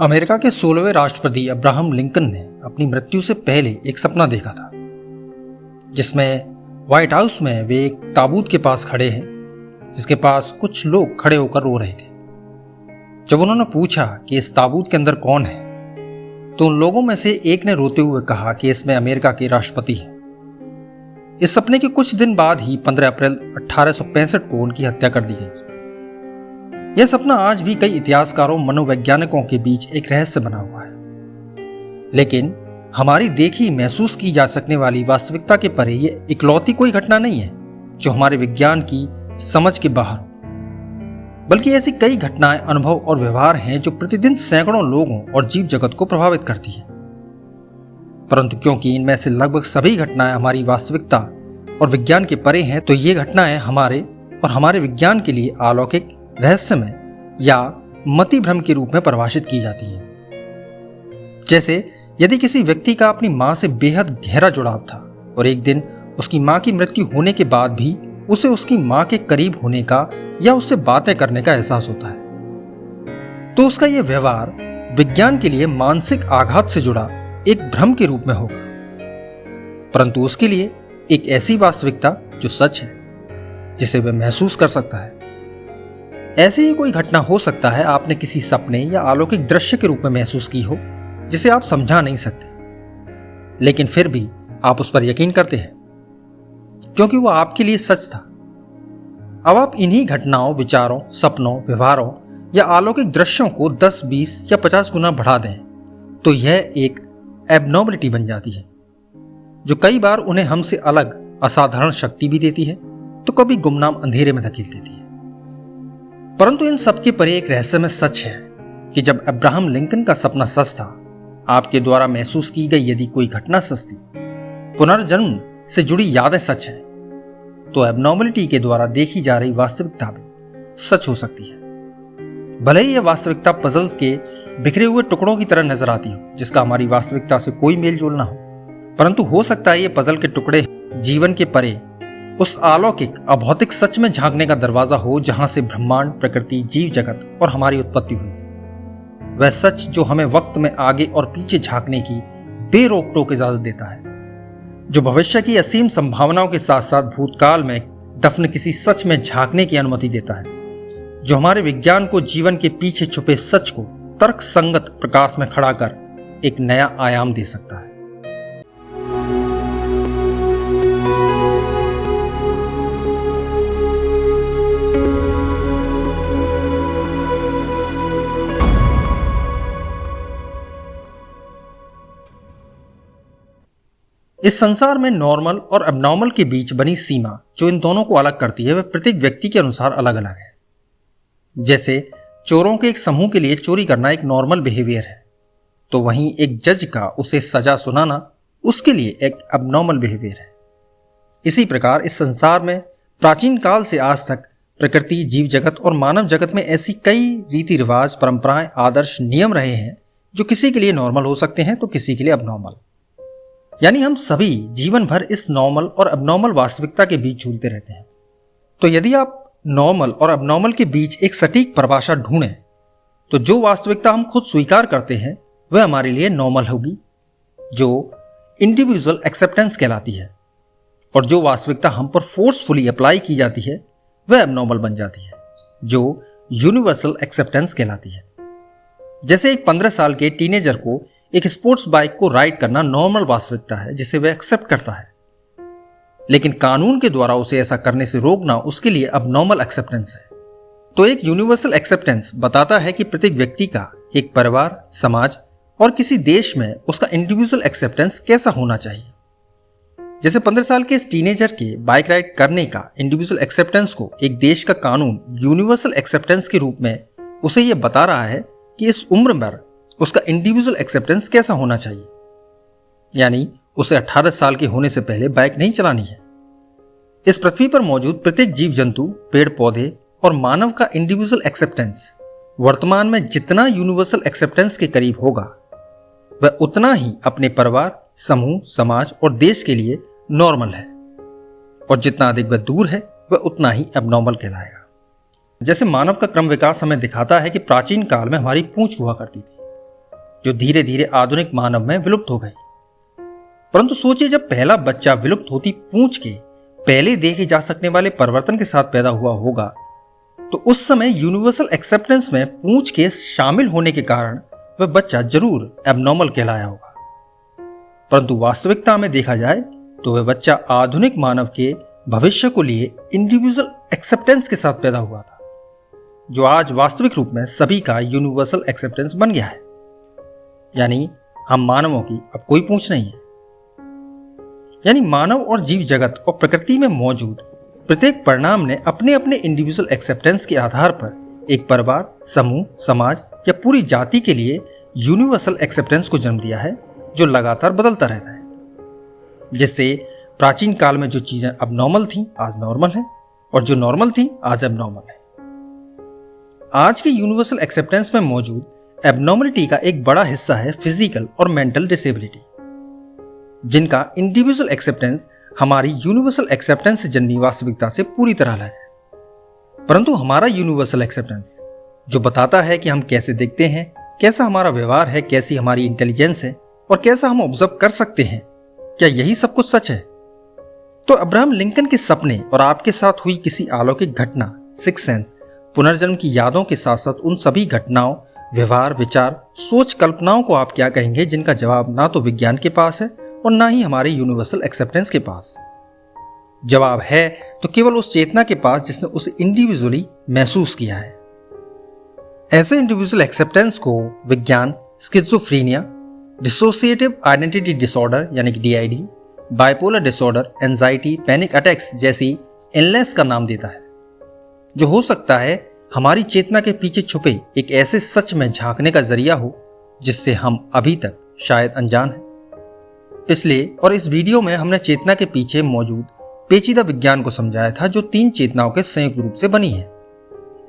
America के 16वें राष्ट्रपति Abraham Lincoln ने अपनी मृत्यु से पहले एक सपना देखा था, जिसमें व्हाइट हाउस में वे एक ताबूत के पास खड़े हैं, जिसके पास कुछ लोग खड़े होकर रो रहे थे। जब उन्होंने पूछा कि इस ताबूत के अंदर कौन है, तो उन लोगों में से एक ने रोते हुए कहा कि इसमें अमेरिका के राष्ट्रपति हैं। इस सपने के कुछ दिन बाद ही 15 अप्रैल 1865 को उनकी हत्या कर दी गई। यह सपना आज भी कई इतिहासकारों मनोवैज्ञानिकों के बीच एक रहस्य बना हुआ है, लेकिन हमारी देखी महसूस की जा सकने वाली वास्तविकता के परे यह इकलौती कोई घटना नहीं है जो हमारे विज्ञान की समझ के बाहर हो, बल्कि ऐसी कई घटनाएं, अनुभव और व्यवहार हैं जो प्रतिदिन सैकड़ों लोगों और जीव जगत को प्रभावित करती हैं। परंतु क्योंकि इनमें से लगभग सभी घटनाएं हमारी वास्तविकता और विज्ञान के परे हैं, तो ये घटनाएं हमारे और हमारे विज्ञान के लिए अलौकिक, रहस्यमय या मति भ्रम के रूप में परिभाषित की जाती है। जैसे यदि किसी व्यक्ति का अपनी मां से बेहद गहरा जुड़ाव था और एक दिन उसकी मां की मृत्यु होने के बाद भी उसे उसकी मां के करीब होने का या उससे बातें करने का एहसास होता है, तो उसका यह व्यवहार विज्ञान के लिए मानसिक आघात से जुड़ा एक भ्रम के रूप में होगा। परंतु उसके लिए एक ऐसी वास्तविकता जो सच है, जिसे वह महसूस कर सकता है। ऐसी ही कोई घटना हो सकता है आपने किसी सपने या अलौकिक दृश्य के रूप में महसूस की हो, जिसे आप समझा नहीं सकते, लेकिन फिर भी आप उस पर यकीन करते हैं क्योंकि वह आपके लिए सच था। अब आप इन्हीं घटनाओं, विचारों, सपनों, व्यवहारों या अलौकिक दृश्यों को 10, 20 या 50 गुना बढ़ा दें, तो यह एक एबनॉर्मलिटी बन जाती है, जो कई बार उन्हें हमसे अलग असाधारण शक्ति भी देती है, तो कभी गुमनाम अंधेरे में धकेल देती है। परंतु इन सबके परे एक रहस्यमय सच है कि जब अब्राहम लिंकन का सपना सच था, आपके द्वारा महसूस की गई यदि कोई घटना सच थी, पुनर्जन्म से जुड़ी यादें सच हैं, तो एबनॉर्मलिटी के द्वारा देखी जा रही वास्तविकता भी सच हो सकती है। भले ही यह वास्तविकता पजल के बिखरे हुए टुकड़ों की तरह नजर आती हो, जिसका हमारी वास्तविकता से कोई मेल जोल ना हो, परंतु हो सकता है ये पजल के टुकड़े जीवन के परे उस अलौकिक, अभौतिक सच में झांकने का दरवाजा हो, जहां से ब्रह्मांड, प्रकृति, जीव जगत और हमारी उत्पत्ति हुई है। वह सच जो हमें वक्त में आगे और पीछे झांकने की बेरोक टोक इजाजत देता है, जो भविष्य की असीम संभावनाओं के साथ साथ भूतकाल में दफन किसी सच में झांकने की अनुमति देता है, जो हमारे विज्ञान को जीवन के पीछे छुपे सच को तर्क संगत प्रकाश में खड़ा कर एक नया आयाम दे सकता है। इस संसार में नॉर्मल और एबनॉर्मल के बीच बनी सीमा जो इन दोनों को अलग करती है, वह प्रत्येक व्यक्ति के अनुसार अलग अलग है। जैसे चोरों के एक समूह के लिए चोरी करना एक नॉर्मल बिहेवियर है, तो वहीं एक जज का उसे सजा सुनाना उसके लिए एक एबनॉर्मल बिहेवियर है। इसी प्रकार इस संसार में प्राचीन काल से आज तक प्रकृति, जीव जगत और मानव जगत में ऐसी कई रीति रिवाज, परंपराएं, आदर्श, नियम रहे हैं जो किसी के लिए नॉर्मल हो सकते हैं तो किसी के लिए एबनॉर्मल। यानी हम सभी जीवन भर इस नॉर्मल और एबनॉर्मल वास्तविकता के बीच झूलते रहते हैं। तो यदि आप नॉर्मल और एबनॉर्मल के बीच एक सटीक परिभाषा ढूंढें, तो जो वास्तविकता हम खुद स्वीकार करते हैं वह हमारे लिए नॉर्मल होगी, जो इंडिविजुअल एक्सेप्टेंस कहलाती है, और जो वास्तविकता हम पर फोर्सफुली अप्लाई की जाती है वह एबनॉर्मल बन जाती है, जो यूनिवर्सल एक्सेप्टेंस कहलाती है। जैसे एक 15 साल के टीनेजर को एक स्पोर्ट्स बाइक को राइड करना नॉर्मल वास्तविकता है जिसे वह एक्सेप्ट करता है, लेकिन कानून के द्वारा उसे ऐसा करने से रोकना उसके लिए अबनॉर्मल एक्सेप्टेंस है। तो एक यूनिवर्सल एक्सेप्टेंस बताता है कि प्रत्येक व्यक्ति का एक परिवार, समाज और किसी देश में उसका इंडिविजुअल एक्सेप्टेंस कैसा होना चाहिए। जैसे 15 साल के इस टीनेजर के बाइक राइड करने का इंडिविजुअल एक्सेप्टेंस को एक देश का कानून यूनिवर्सल एक्सेप्टेंस के रूप में उसे यह बता रहा है कि इस उम्र में उसका इंडिविजुअल एक्सेप्टेंस कैसा होना चाहिए, यानी उसे 18 साल के होने से पहले बाइक नहीं चलानी है। इस पृथ्वी पर मौजूद प्रत्येक जीव जंतु, पेड़ पौधे और मानव का इंडिविजुअल एक्सेप्टेंस वर्तमान में जितना यूनिवर्सल एक्सेप्टेंस के करीब होगा, वह उतना ही अपने परिवार, समूह, समाज और देश के लिए नॉर्मल है, और जितना अधिक वह दूर है वह उतना ही एबनॉर्मल कहलाएगा। जैसे मानव का क्रम विकास हमें दिखाता है कि प्राचीन काल में हमारी पूंछ हुआ करती थी, जो धीरे धीरे आधुनिक मानव में विलुप्त हो गई। परंतु सोचिए, जब पहला बच्चा विलुप्त होती पूंछ के पहले देखे जा सकने वाले परिवर्तन के साथ पैदा हुआ होगा, तो उस समय यूनिवर्सल एक्सेप्टेंस में पूंछ के शामिल होने के कारण वह बच्चा जरूर एबनॉर्मल कहलाया होगा। परंतु वास्तविकता में देखा जाए तो वह बच्चा आधुनिक मानव के भविष्य को लिए इंडिविजुअल एक्सेप्टेंस के साथ पैदा हुआ था, जो आज वास्तविक रूप में सभी का यूनिवर्सल एक्सेप्टेंस बन गया है। यानी हम मानवों की अब कोई पूंछ नहीं है। यानी मानव और जीव जगत और प्रकृति में मौजूद प्रत्येक परिणाम ने अपने अपने इंडिविजुअल एक्सेप्टेंस के आधार पर एक परिवार, समूह, समाज या पूरी जाति के लिए यूनिवर्सल एक्सेप्टेंस को जन्म दिया है, जो लगातार बदलता रहता है, जिससे प्राचीन काल में जो चीजें अब नॉर्मल थीं आज नॉर्मल हैं, और जो नॉर्मल थीं आज अब नॉर्मल है। आज के यूनिवर्सल एक्सेप्टेंस में मौजूद एबनॉर्मलिटी का एक बड़ा हिस्सा है फिजिकल और मेंटल डिसेबिलिटी, जिनका इंडिविजुअल एक्सेप्टेंस हमारी यूनिवर्सल एक्सेप्टेंस से जन्मी वास्तविकता से पूरी तरह अलग है। परंतु हमारा यूनिवर्सल एक्सेप्टेंस, जो बताता है कि हम कैसे दिखते हैं, कैसा हमारा व्यवहार है, कैसी हमारी इंटेलिजेंस है और कैसा हम ऑब्जर्व कर सकते हैं, क्या यही सब कुछ सच है? तो अब्राहम लिंकन के सपने और आपके साथ हुई किसी अलौकिक घटना, सिक्स सेंस, पुनर्जन्म की यादों के साथ साथ उन सभी घटनाओं, व्यवहार, विचार, सोच, कल्पनाओं को आप क्या कहेंगे, जिनका जवाब ना तो विज्ञान के पास है और ना ही हमारे यूनिवर्सल एक्सेप्टेंस के पास? जवाब है तो केवल उस चेतना के पास जिसने उसे इंडिविजुअली महसूस किया है। ऐसे इंडिविजुअल एक्सेप्टेंस को विज्ञान स्किज़ोफ्रेनिया, डिसोसिएटिव आइडेंटिटी डिसऑर्डर यानी कि DID, bipolar disorder, anxiety, panic attacks जैसी इलनेस का नाम देता है, जो हो सकता है हमारी चेतना के पीछे छुपे एक ऐसे सच में झांकने का जरिया हो जिससे हम अभी तक शायद अनजान हैं। पिछले और इस वीडियो में हमने चेतना के पीछे मौजूद पेचीदा विज्ञान को समझाया था, जो 3 चेतनाओं के संयुक्त रूप से बनी है।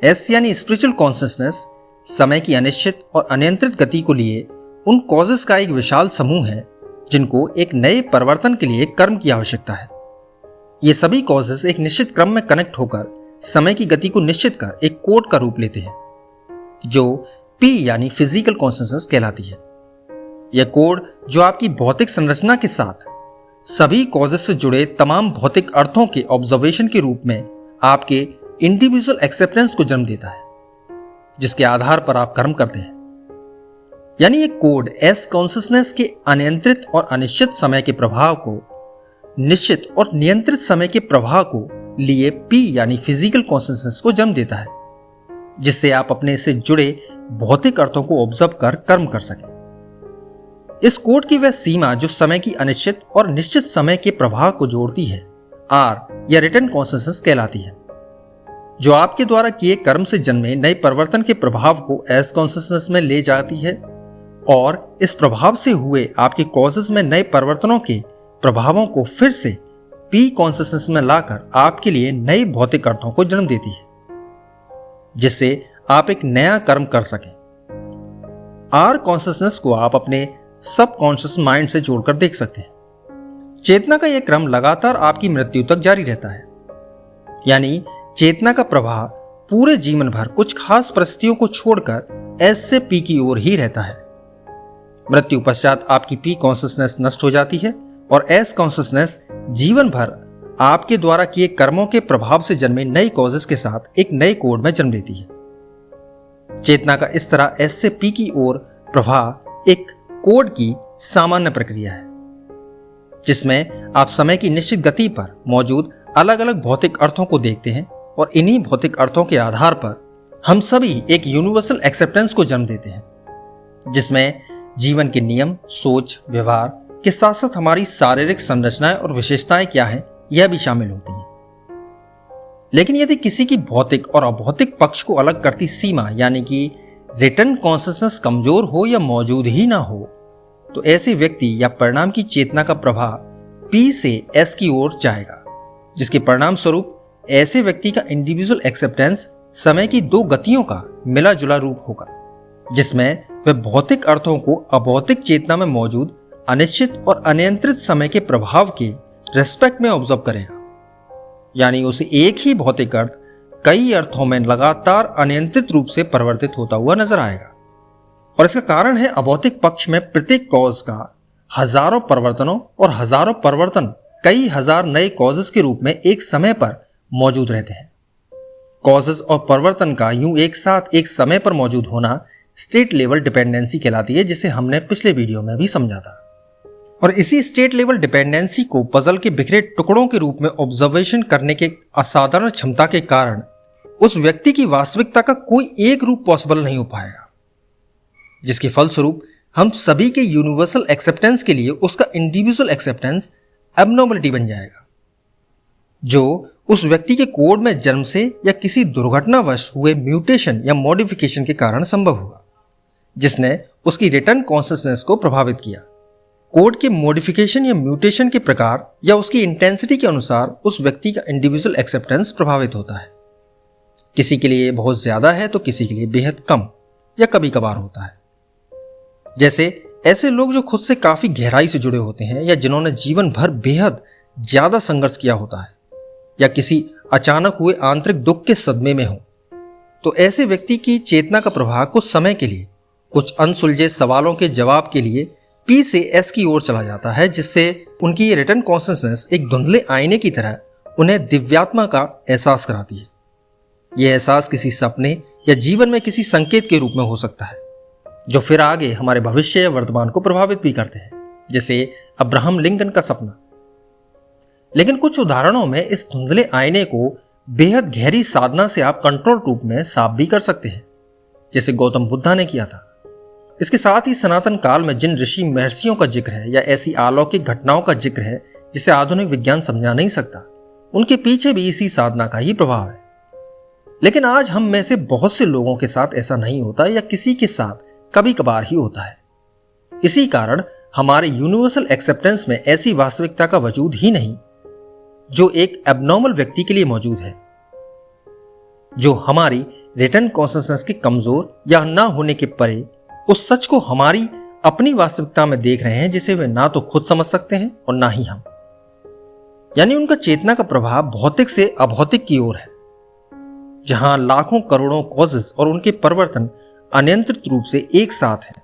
S यानी स्पिरिचुअल कॉन्शियसनेस समय की अनिश्चित और अनियंत्रित गति को लिए उन कॉजेस का एक विशाल समूह है, जिनको एक नए परिवर्तन के लिए कर्म की आवश्यकता है। ये सभी कॉजेस एक निश्चित क्रम में कनेक्ट होकर समय की गति को निश्चित कर एक कोड का रूप लेते हैं, जो P यानी फिजिकल कॉन्शियसनेस कहलाती है। यह कोड, जो आपकी भौतिक संरचना के साथ सभी कॉजेस से जुड़े तमाम भौतिक अर्थों के ऑब्जर्वेशन के रूप में आपके इंडिविजुअल एक्सेप्टेंस को जन्म देता है, जिसके आधार पर आप कर्म करते हैं। यानी एक कोड S कॉन्शियसनेस के अनियंत्रित और अनिश्चित समय के प्रभाव को निश्चित और नियंत्रित समय के प्रवाह को लिए P यानी फिजिकल कॉन्शियसनेस को जन्म देता है, जिससे आप अपने से जुड़े भौतिक अर्थों को ऑब्जर्व कर कर्म कर सकें। इस कोड की वह सीमा जो समय की अनिश्चित और निश्चित समय के प्रवाह को जोड़ती है, R या रिटर्न कॉन्शियसनेस कहलाती है, जो आपके द्वारा किए कर्म से जन्मे नए परिवर्तन के प्रभाव को S कॉन्शियसनेस में ले जाती है और इस प्रभाव से हुए आपके कॉजेस में नए परिवर्तनों के प्रभावों को फिर से P कॉन्शियसनेस में लाकर आपके लिए नए भौतिक अर्थों को जन्म देती है, जिससे आप एक नया कर्म कर सकें। R कॉन्शियसनेस को आप अपने सब कॉन्शियस माइंड से जोड़कर देख सकते हैं। चेतना का यह क्रम लगातार आपकी मृत्यु तक जारी रहता है। यानी चेतना का प्रवाह पूरे जीवन भर कुछ खास परिस्थितियों को छोड़कर S से P की ओर ही रहता है। मृत्यु पश्चात आपकी P कॉन्शियसनेस नष्ट हो जाती है और S कॉन्शियसनेस जीवन भर आपके द्वारा किए कर्मों के प्रभाव से जन्मे नए कॉजेस के साथ एक नए कोड में जन्म लेती है। चेतना का इस तरह S से P की ओर प्रवाह एक कोड की सामान्य प्रक्रिया है, जिसमें आप समय की निश्चित गति पर मौजूद अलग अलग भौतिक अर्थों को देखते हैं और इन्हीं भौतिक अर्थों के आधार पर हम सभी एक यूनिवर्सल एक्सेप्टेंस को जन्म देते हैं, जिसमें जीवन के नियम, सोच, व्यवहार के साथ साथ हमारी शारीरिक संरचनाएं और विशेषताएं क्या हैं, यह भी शामिल होती हैं। लेकिन यदि किसी की भौतिक और अभौतिक पक्ष को अलग करती सीमा यानी कि रिटर्न कॉन्शियसनेस कमजोर हो या मौजूद ही ना हो, तो ऐसे व्यक्ति या परिणाम की चेतना का प्रभाव P से S की ओर जाएगा, जिसके परिणाम स्वरूप ऐसे व्यक्ति का इंडिविजुअल एक्सेप्टेंस समय की 2 गतियों का मिला जुला रूप होगा, जिसमें वह भौतिक अर्थों को अभौतिक चेतना में मौजूद अनिश्चित और अनियंत्रित समय के प्रभाव के रेस्पेक्ट में ऑब्जर्व करेगा। यानी उसे एक ही भौतिक अर्थ कई अर्थों में लगातार अनियंत्रित रूप से परिवर्तित होता हुआ नजर आएगा। और इसका कारण है अभौतिक पक्ष में प्रत्येक कॉज का हजारों परिवर्तनों और हजारों परिवर्तन कई हजार नए कॉजेस के रूप में एक समय पर मौजूद रहते हैं। कॉजेस और परिवर्तन का यूं एक साथ एक समय पर मौजूद होना स्टेट लेवल डिपेंडेंसी कहलाती है, जिसे हमने पिछले वीडियो में भी समझा था। और इसी स्टेट लेवल डिपेंडेंसी को पजल के बिखरे टुकड़ों के रूप में ऑब्जर्वेशन करने के असाधारण क्षमता के कारण उस व्यक्ति की वास्तविकता का कोई एक रूप पॉसिबल नहीं हो पाएगा, जिसके फलस्वरूप हम सभी के यूनिवर्सल एक्सेप्टेंस के लिए उसका इंडिविजुअल एक्सेप्टेंस एबनॉर्मलिटी बन जाएगा, जो उस व्यक्ति के कोड में जन्म से या किसी दुर्घटनावश हुए म्यूटेशन या मॉडिफिकेशन के कारण संभव हुआ, जिसने उसकी रिटर्न कॉन्शियसनेस को प्रभावित किया। कोड के मॉडिफिकेशन या म्यूटेशन के प्रकार या उसकी इंटेंसिटी के अनुसार उस व्यक्ति का इंडिविजुअल एक्सेप्टेंस प्रभावित होता है। किसी के लिए बहुत ज्यादा है तो किसी के लिए बेहद कम या कभी कभार होता है। जैसे ऐसे लोग जो खुद से काफी गहराई से जुड़े होते हैं या जिन्होंने जीवन भर बेहद ज्यादा संघर्ष किया होता है या किसी अचानक हुए आंतरिक दुख के सदमे में हो, तो ऐसे व्यक्ति की चेतना का प्रवाह कुछ समय के लिए कुछ अनसुलझे सवालों के जवाब के लिए पी से एस की ओर चला जाता है, जिससे उनकी ये रिटर्न कॉन्शियसनेस एक धुंधले आईने की तरह उन्हें दिव्यात्मा का एहसास कराती है। यह एहसास किसी सपने या जीवन में किसी संकेत के रूप में हो सकता है, जो फिर आगे हमारे भविष्य या वर्तमान को प्रभावित भी करते हैं, जैसे अब्राहम लिंकन का सपना। लेकिन कुछ उदाहरणों में इस धुंधले आईने को बेहद गहरी साधना से आप कंट्रोल रूप में साफ भी कर सकते हैं, जैसे गौतम बुद्धा ने किया था। इसके साथ ही सनातन काल में जिन ऋषि महर्षियों का जिक्र है या ऐसी अलौकिक घटनाओं का जिक्र है जिसे आधुनिक विज्ञान समझा नहीं सकता, उनके पीछे भी इसी साधना का ही प्रभाव है। लेकिन आज हम में से बहुत से लोगों के साथ ऐसा नहीं होता या किसी के साथ कभी कभार ही होता है। इसी कारण हमारे यूनिवर्सल एक्सेप्टेंस में ऐसी वास्तविकता का वजूद ही नहीं जो एक एबनॉर्मल व्यक्ति के लिए मौजूद है, जो हमारी रिटर्न कॉन्शियसनेस के कमजोर या ना होने के परे उस सच को हमारी अपनी वास्तविकता में देख रहे हैं, जिसे वे ना तो खुद समझ सकते हैं और ना ही हम। यानी उनका चेतना का प्रभाव भौतिक से अभौतिक की ओर है, जहां लाखों करोड़ों कॉजेस और उनके परिवर्तन अनियंत्रित रूप से एक साथ हैं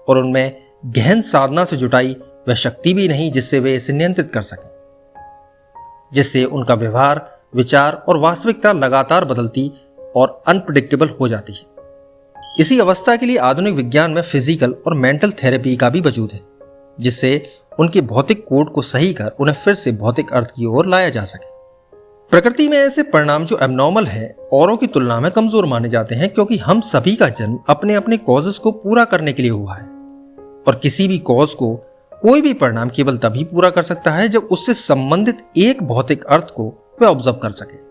और उनमें गहन साधना से जुटाई वह शक्ति भी नहीं जिससे वे इसे नियंत्रित कर सकें, जिससे उनका व्यवहार, विचार और वास्तविकता लगातार बदलती और अनप्रेडिक्टेबल हो जाती है। इसी अवस्था के लिए आधुनिक विज्ञान में फिजिकल और मेंटल थेरेपी का भी वजूद है, जिससे उनके भौतिक कोड को सही कर उन्हें फिर से भौतिक अर्थ की ओर लाया जा सके। प्रकृति में ऐसे परिणाम जो एबनॉर्मल है औरों की तुलना में कमजोर माने जाते हैं, क्योंकि हम सभी का जन्म अपने अपने कॉजेस को पूरा करने के लिए हुआ है और किसी भी कॉज को कोई भी परिणाम केवल तभी पूरा कर सकता है जब उससे संबंधित एक भौतिक अर्थ को वह ऑब्जर्व कर सके।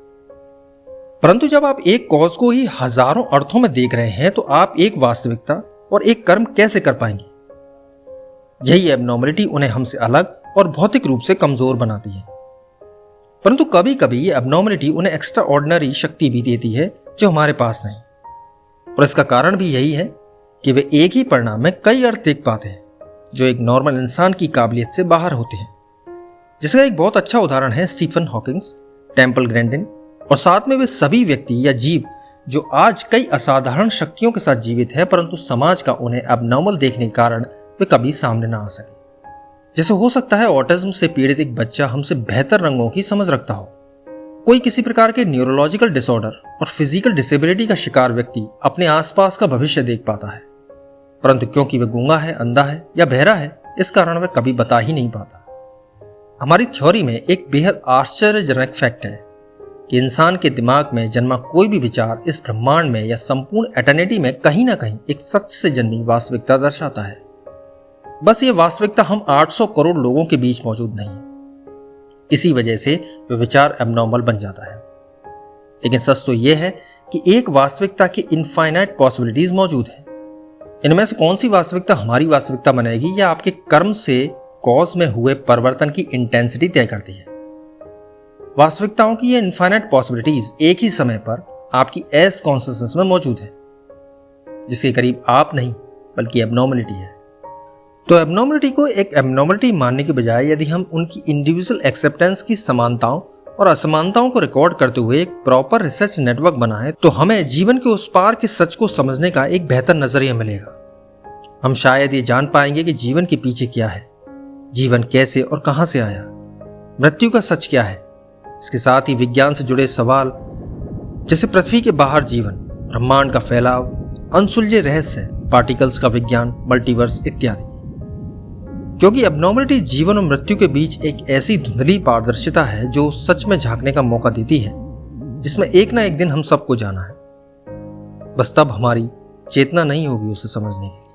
परंतु जब आप एक कॉज को ही हजारों अर्थों में देख रहे हैं तो आप एक वास्तविकता और एक कर्म कैसे कर पाएंगे? यही एबनॉर्मलिटी उन्हें हमसे अलग और भौतिक रूप से कमजोर बनाती है। परंतु कभी कभी ये एबनॉर्मलिटी उन्हें एक्स्ट्रा ऑर्डिनरी शक्ति भी देती है जो हमारे पास नहीं, और इसका कारण भी यही है कि वे एक ही परिणाम में कई अर्थ देख पाते हैं जो एक नॉर्मल इंसान की काबिलियत से बाहर होते हैं। जिसका एक बहुत अच्छा उदाहरण है स्टीफन हॉकिंग्स, टेम्पल ग्रैंडिन और साथ में वे सभी व्यक्ति या जीव जो आज कई असाधारण शक्तियों के साथ जीवित है, परंतु समाज का उन्हें एबनॉर्मल देखने के कारण वे कभी सामने ना आ सके। जैसे हो सकता है ऑटिज्म से पीड़ित एक बच्चा हमसे बेहतर रंगों की समझ रखता हो, कोई किसी प्रकार के न्यूरोलॉजिकल डिसऑर्डर और फिजिकल डिसेबिलिटी का शिकार व्यक्ति अपने आसपास का भविष्य देख पाता है, परंतु क्योंकि वह गूंगा है, अंधा है या बहरा है, इस कारण वह कभी बता ही नहीं पाता। हमारी थ्योरी में एक बेहद आश्चर्यजनक फैक्ट है कि इंसान के दिमाग में जन्मा कोई भी विचार इस ब्रह्मांड में या संपूर्ण एटर्निटी में कहीं ना कहीं एक सच से जन्मी वास्तविकता दर्शाता है। बस ये वास्तविकता हम 800 करोड़ लोगों के बीच मौजूद नहीं है। इसी वजह से वह विचार एबनॉर्मल बन जाता है। लेकिन सच तो यह है कि एक वास्तविकता की इनफाइनाइट पॉसिबिलिटीज मौजूद है। इनमें से कौन सी वास्तविकता हमारी वास्तविकता बनेगी या आपके कर्म से कॉज में हुए परिवर्तन की इंटेंसिटी तय करती है। वास्तविकताओं की ये इनफाइनाइट पॉसिबिलिटीज एक ही समय पर आपकी एस कॉन्शियसनेस में मौजूद है, जिसके करीब आप नहीं बल्कि एबनॉर्मलिटी है। तो एबनॉर्मलिटी को एक एबनॉर्मलिटी मानने के बजाय यदि हम उनकी इंडिविजुअल एक्सेप्टेंस की समानताओं और असमानताओं को रिकॉर्ड करते हुए एक प्रॉपर रिसर्च नेटवर्क बनाएं, तो हमें जीवन के उस पार के सच को समझने का एक बेहतर नजरिया मिलेगा। हम शायद ये जान पाएंगे कि जीवन के पीछे क्या है, जीवन कैसे और कहां से आया, मृत्यु का सच क्या है। इसके साथ ही विज्ञान से जुड़े सवाल जैसे पृथ्वी के बाहर जीवन, ब्रह्मांड का फैलाव, अनसुलझे रहस्य, पार्टिकल्स का विज्ञान, मल्टीवर्स इत्यादि। क्योंकि एबनॉर्मलिटी जीवन और मृत्यु के बीच एक ऐसी धुंधली पारदर्शिता है जो सच में झांकने का मौका देती है, जिसमें एक ना एक दिन हम सबको जाना है। बस तब हमारी चेतना नहीं होगी उसे समझने की।